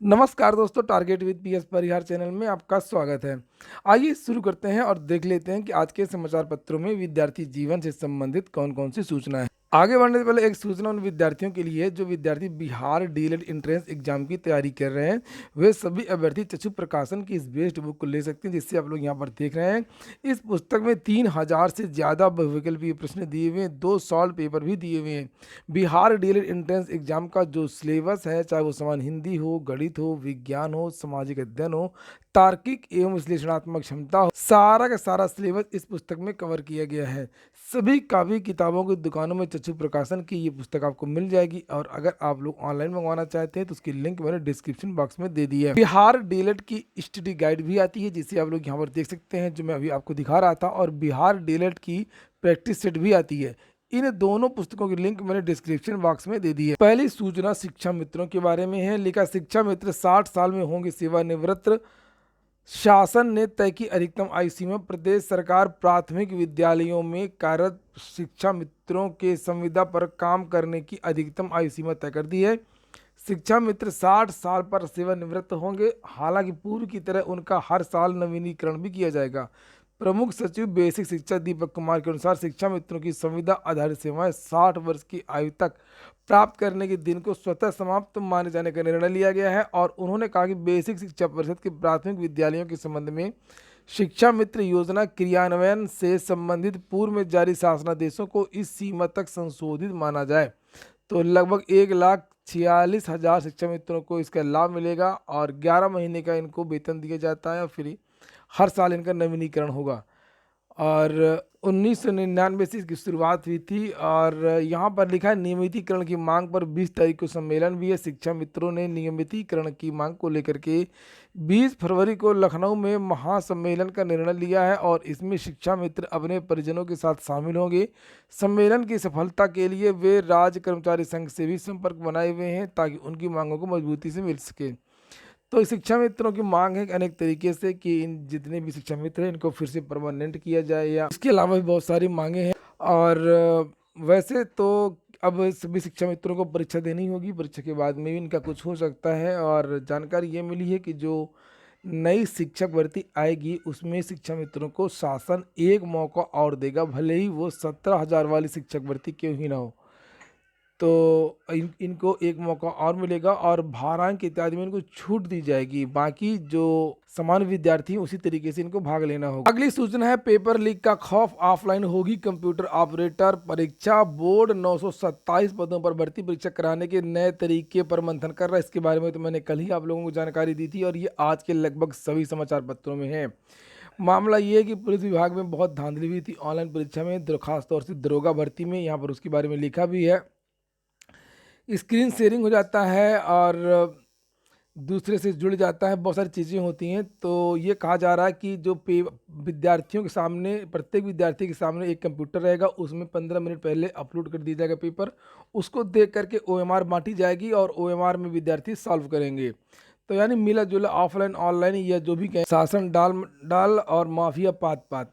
नमस्कार दोस्तों, target with PS Parihar channel में आपका स्वागत है। आइए शुरू करते हैं और देख लेते हैं कि आज के समाचार पत्रों में विद्यार्थी जीवन से संबंधित कौन-कौन सी सूचना है। आगे बढ़ने से पहले एक सूचना उन विद्यार्थियों के लिए जो विद्यार्थी बिहार डीएलएड एंट्रेंस एग्जाम की तैयारी कर रहे हैं। वे सभी अभ्यर्थी चक्षु प्रकाशन की इस बेस्ड बुक को ले सकते हैं, जिससे आप लोग यहाँ पर देख रहे हैं। इस पुस्तक में 3000 से ज़्यादा बहुविकल्पीय प्रश्न दिए हुए हैं, 2 सॉल्व पेपर भी दिए हुए हैं। बिहार डीएलएड एंट्रेंस एग्जाम का जो सिलेबस है, चाहे वो समान हिंदी हो, गणित हो, विज्ञान हो, सामाजिक अध्ययन हो, तार्किक एवं विश्लेषणात्मक क्षमता हो, सारा का सारा सिलेबस इस पुस्तक में कवर किया गया है। सभी कापी किताबों की दुकानों में चक्षु प्रकाशन की ये पुस्तक आपको मिल जाएगी, और अगर आप लोग ऑनलाइन मंगवाना चाहते हैं तो उसकी लिंक मैंने डिस्क्रिप्शन बॉक्स में दे दी है। बिहार डीएलएड की स्टडी गाइड भी आती है, जिसे आप लोग यहाँ पर देख सकते हैं, जो मैं अभी आपको दिखा रहा था, और बिहार डीएलएड की प्रैक्टिस सेट भी आती है। इन दोनों पुस्तकों की लिंक मैंने डिस्क्रिप्शन बॉक्स में दे दी है। पहली सूचना शिक्षा मित्रों के बारे में है। लिखा, शिक्षा मित्र 60 साल में होंगे सेवानिवृत्त। शासन ने तय की अधिकतम आयु सीमा। प्रदेश सरकार प्राथमिक विद्यालयों में कार्यरत शिक्षा मित्रों के संविदा पर काम करने की अधिकतम आयु सीमा तय कर दी है। शिक्षा मित्र 60 साल पर सेवानिवृत्त होंगे। हालांकि पूर्व की तरह उनका हर साल नवीनीकरण भी किया जाएगा। प्रमुख सचिव बेसिक शिक्षा दीपक कुमार के अनुसार शिक्षा मित्रों की संविदा आधारित सेवाएं 60 वर्ष की आयु तक प्राप्त करने के दिन को स्वतः समाप्त माने जाने का निर्णय लिया गया है। और उन्होंने कहा कि बेसिक शिक्षा परिषद के प्राथमिक विद्यालयों के संबंध में शिक्षा मित्र योजना क्रियान्वयन से संबंधित पूर्व में जारी शासनादेशों को इस सीमा तक संशोधित माना जाए तो लगभग 1,46,000 शिक्षा मित्रों को इसका लाभ मिलेगा, और 11 महीने का इनको वेतन दिया जाता है, और फिर हर साल इनका नवीनीकरण होगा। और 1999 से इसकी शुरुआत हुई थी। और यहाँ पर लिखा है, नियमितीकरण की मांग पर 20 तारीख को सम्मेलन भी है। शिक्षा मित्रों ने नियमितीकरण की मांग को लेकर के 20 फरवरी को लखनऊ में महासम्मेलन का निर्णय लिया है, और इसमें शिक्षा मित्र अपने परिजनों के साथ शामिल होंगे। सम्मेलन की सफलता के लिए वे राज्य कर्मचारी संघ से भी संपर्क बनाए हुए हैं, ताकि उनकी मांगों को मजबूती से मिल सके। तो शिक्षा मित्रों की मांग है कि अनेक तरीके से कि इन जितने भी शिक्षा मित्र हैं इनको फिर से परमानेंट किया जाए, या इसके अलावा भी बहुत सारी मांगे हैं। और वैसे तो अब सभी शिक्षा मित्रों को परीक्षा देनी होगी। परीक्षा के बाद में भी इनका कुछ हो सकता है। और जानकारी ये मिली है कि जो नई शिक्षक भर्ती आएगी उसमें शिक्षा मित्रों को शासन एक मौका और देगा, भले ही वो 17,000 वाली शिक्षक भर्ती क्यों ही ना हो। तो इनको एक मौका और मिलेगा, और भारांक इत्यादि में इनको छूट दी जाएगी। बाकी जो समान विद्यार्थी हैं उसी तरीके से इनको भाग लेना होगा। अगली सूचना है, पेपर लीक का खौफ, ऑफलाइन होगी कंप्यूटर ऑपरेटर परीक्षा। बोर्ड 927 पदों पर भर्ती परीक्षा कराने के नए तरीके पर मंथन कर रहा है। इसके बारे में तो मैंने कल ही आप लोगों को जानकारी दी थी, और ये आज के लगभग सभी समाचार पत्रों में है। मामला ये है कि पुलिस विभाग में बहुत धांधली हुई थी ऑनलाइन परीक्षा में, खास तौर से दरोगा भर्ती में। यहाँ पर उसके बारे में लिखा भी है। स्क्रीन शेयरिंग हो जाता है, और दूसरे से जुड़ जाता है, बहुत सारी चीज़ें होती हैं। तो ये कहा जा रहा है कि जो विद्यार्थियों के सामने, प्रत्येक विद्यार्थी के सामने एक कंप्यूटर रहेगा, उसमें 15 मिनट पहले अपलोड कर दिया जाएगा पेपर। उसको देख करके ओएमआर बांटी जाएगी, और ओएमआर में विद्यार्थी सॉल्व करेंगे। तो यानी मिला जुला ऑफलाइन ऑनलाइन या जो भी कहें, शासन डाल डाल और माफिया पात पात,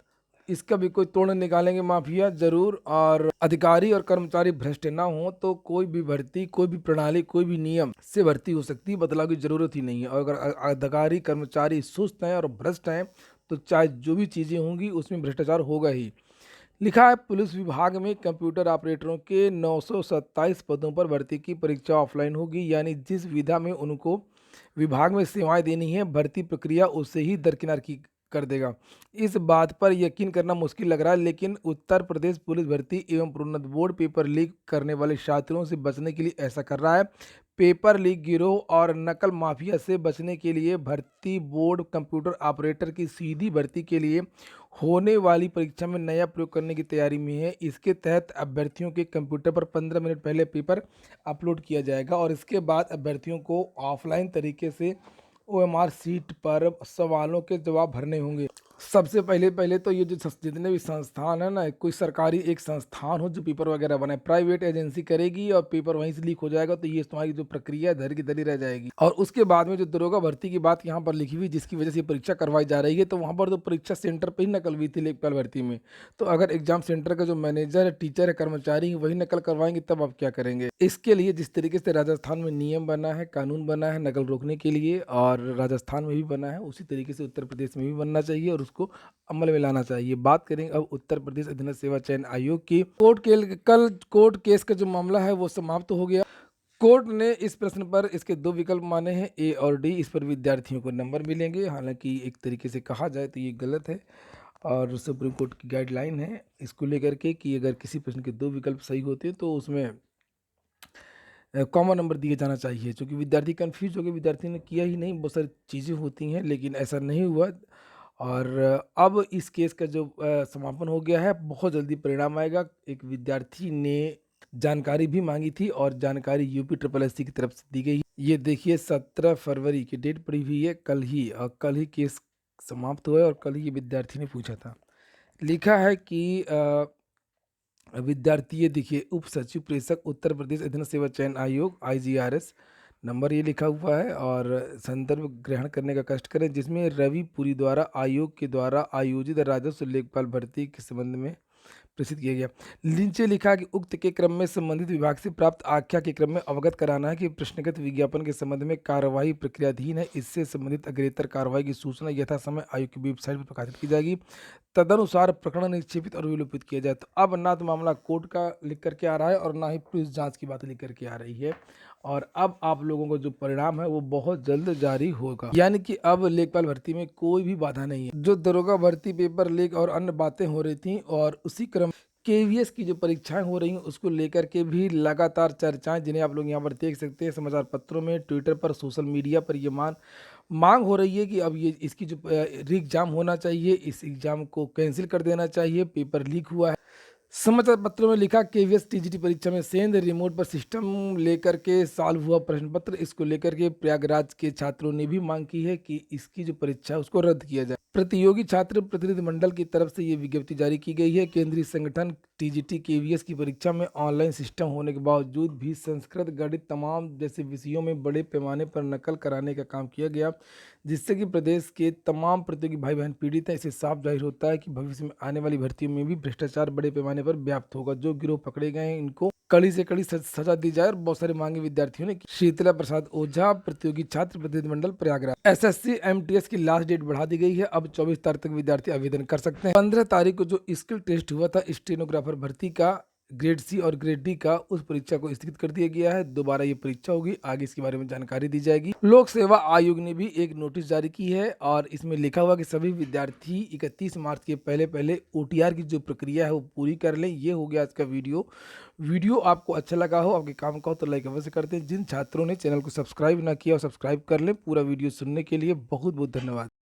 इसका भी कोई तोड़ निकालेंगे माफिया जरूर। और अधिकारी और कर्मचारी भ्रष्ट ना हो तो कोई भी भर्ती, कोई भी प्रणाली, कोई भी नियम से भर्ती हो सकती है, बदलाव की जरूरत ही नहीं है। और अगर अधिकारी कर्मचारी सुस्त हैं और भ्रष्ट हैं तो चाहे जो भी चीज़ें होंगी उसमें भ्रष्टाचार होगा ही। लिखा है, पुलिस विभाग में कंप्यूटर ऑपरेटरों के 927 पदों पर भर्ती की परीक्षा ऑफलाइन होगी, यानी जिस विधा में उनको विभाग में सेवाएं देनी है, भर्ती प्रक्रिया उससे ही दरकिनार की कर देगा। इस बात पर यकीन करना मुश्किल लग रहा है, लेकिन उत्तर प्रदेश पुलिस भर्ती एवं प्रोन्नत बोर्ड पेपर लीक करने वाले छात्रों से बचने के लिए ऐसा कर रहा है। पेपर लीक गिरोह और नकल माफिया से बचने के लिए भर्ती बोर्ड कंप्यूटर ऑपरेटर की सीधी भर्ती के लिए होने वाली परीक्षा में नया प्रयोग करने की तैयारी में है। इसके तहत अभ्यर्थियों के कंप्यूटर पर 15 मिनट पहले पेपर अपलोड किया जाएगा, और इसके बाद अभ्यर्थियों को ऑफलाइन तरीके से ओएमआर सीट पर सवालों के जवाब भरने होंगे। सबसे पहले पहले तो ये जो जितने भी संस्थान है ना, कोई सरकारी एक संस्थान हो जो पेपर वगैरह बनाए, प्राइवेट एजेंसी करेगी और पेपर वहीं से लीक हो जाएगा, तो ये तुम्हारी जो प्रक्रिया है धर की धरी रह जाएगी। और उसके बाद में जो दरोगा भर्ती की बात यहाँ पर लिखी हुई, जिसकी वजह से ये परीक्षा करवाई जा रही है, तो वहाँ पर तो परीक्षा सेंटर पर ही नकल हुई थी लेखपाल भर्ती में। तो अगर एग्जाम सेंटर का जो मैनेजर है, टीचर है, कर्मचारी है, वही नकल करवाएंगे, तब आप क्या करेंगे? इसके लिए जिस तरीके से राजस्थान में नियम बना है, कानून बना है नकल रोकने के लिए, और राजस्थान में भी बना है, उसी तरीके से उत्तर प्रदेश में भी बनना चाहिए और उसको अमल में लाना चाहिए। बात करेंगे अब उत्तर प्रदेश अधीनस्थ सेवा चयन आयोग की। कल कोर्ट केस का जो मामला है वो समाप्त हो गया। कोर्ट ने इस प्रश्न पर इसके दो विकल्प माने हैं, ए और डी। इस पर विद्यार्थियों को नंबर मिलेंगे। हालांकि एक तरीके से कहा जाए तो ये गलत है, और सुप्रीम कोर्ट की गाइडलाइन है इसको लेकर के कि अगर किसी प्रश्न के दो विकल्प सही होते हैं तो उसमें कॉमन नंबर दिए जाना चाहिए। क्योंकि विद्यार्थी कंफ्यूज हो गए, विद्यार्थी ने किया ही नहीं, बहुत सारी चीज़ें होती हैं, लेकिन ऐसा नहीं हुआ। और अब इस केस का जो समापन हो गया है, बहुत जल्दी परिणाम आएगा। एक विद्यार्थी ने जानकारी भी मांगी थी और जानकारी यूपी ट्रिपल एस सी की तरफ से दी गई। ये देखिए 17 फरवरी की डेट पड़ी हुई है, कल ही, और कल ही केस समाप्त हुआ है और कल ही ये विद्यार्थी ने पूछा था। लिखा है कि विद्यार्थी, ये देखिए, उप सचिव प्रेषक उत्तर प्रदेश अधीनस्थ सेवा चयन आयोग IGRS, नंबर ये लिखा हुआ है, और संदर्भ ग्रहण करने का कष्ट करें, जिसमें रवि पुरी द्वारा आयोग के द्वारा आयोजित राजस्व लेखपाल भर्ती के संबंध में प्रेषित किया गया। नीचे लिखा कि उक्त के क्रम में संबंधित विभाग से प्राप्त आख्या के क्रम में अवगत कराना है कि प्रश्नगत विज्ञापन के संबंध में कार्यवाही प्रक्रियाधीन है। इससे संबंधित अग्रेतर कार्रवाई की सूचना यथा समय आयोग की वेबसाइट पर प्रकाशित की जाएगी। तदनुसार प्रकरण निक्षेपित और विलोपित किया जाए। तो अब ना तो मामला कोर्ट का लिख करके आ रहा है और ना ही पुलिस जांच की बात लिख करके आ रही है, और अब आप लोगों को जो परिणाम है वो बहुत जल्द जारी होगा। यानी कि अब लेखपाल भर्ती में कोई भी बाधा नहीं है। जो दरोगा भर्ती, पेपर लीक और अन्य बातें हो रही थी, और उसी क्रम KVS की जो परीक्षाएं हो रही हैं उसको लेकर के भी लगातार चर्चाएं, जिन्हें आप लोग यहाँ पर देख सकते हैं समाचार पत्रों में, ट्विटर पर, सोशल मीडिया पर, ये मांग हो रही है कि अब ये इसकी जो री एग्जाम होना चाहिए, इस एग्जाम को कैंसिल कर देना चाहिए, पेपर लीक हुआ है। समाचार पत्रों में लिखा KVS TGT परीक्षा में सेंध रिमोट पर सिस्टम लेकर के सॉल्व हुआ प्रश्न पत्र। इसको लेकर के प्रयागराज के छात्रों ने भी मांग की है कि इसकी जो परीक्षा है उसको रद्द किया जाए। प्रतियोगी छात्र प्रतिनिधि मंडल की तरफ से ये विज्ञप्ति जारी की गई है। केंद्रीय संगठन TGT KVS की परीक्षा में ऑनलाइन सिस्टम होने के बावजूद भी संस्कृत, गणित तमाम जैसे विषयों में बड़े पैमाने पर नकल कराने का काम किया गया, जिससे कि प्रदेश के तमाम प्रतियोगी भाई बहन पीड़ित हैं। इससे साफ जाहिर होता है कि भविष्य में आने वाली भर्तियों में भी भ्रष्टाचार बड़े पैमाने पर व्याप्त होगा। जो गिरोह पकड़े गए हैं इनको कड़ी से कड़ी सजा दी जाए। और बहुत सारी मांगे विद्यार्थियों ने की। शीतला प्रसाद ओझा, प्रतियोगी छात्र प्रतिनिधिमंडल प्रयागराज। SSC MTS की लास्ट डेट बढ़ा दी गई है। अब 24 तारीख तक विद्यार्थी आवेदन कर सकते हैं। 15 तारीख को जो स्किल टेस्ट हुआ था स्टेनोग्राफर भर्ती का, ग्रेड C और ग्रेड D का, उस परीक्षा को स्थगित कर दिया गया है। दोबारा ये परीक्षा होगी, आगे इसके बारे में जानकारी दी जाएगी। लोक सेवा आयोग ने भी एक नोटिस जारी की है, और इसमें लिखा हुआ कि सभी विद्यार्थी 31 मार्च के पहले पहले OTR की जो प्रक्रिया है वो पूरी कर लें। ये हो गया आज का वीडियो आपको अच्छा लगा हो, आपके काम का हो, तो लाइक अवश्य करते हैं। जिन छात्रों ने चैनल को सब्सक्राइब ना किया, सब्सक्राइब कर लें। पूरा वीडियो सुनने के लिए बहुत बहुत धन्यवाद।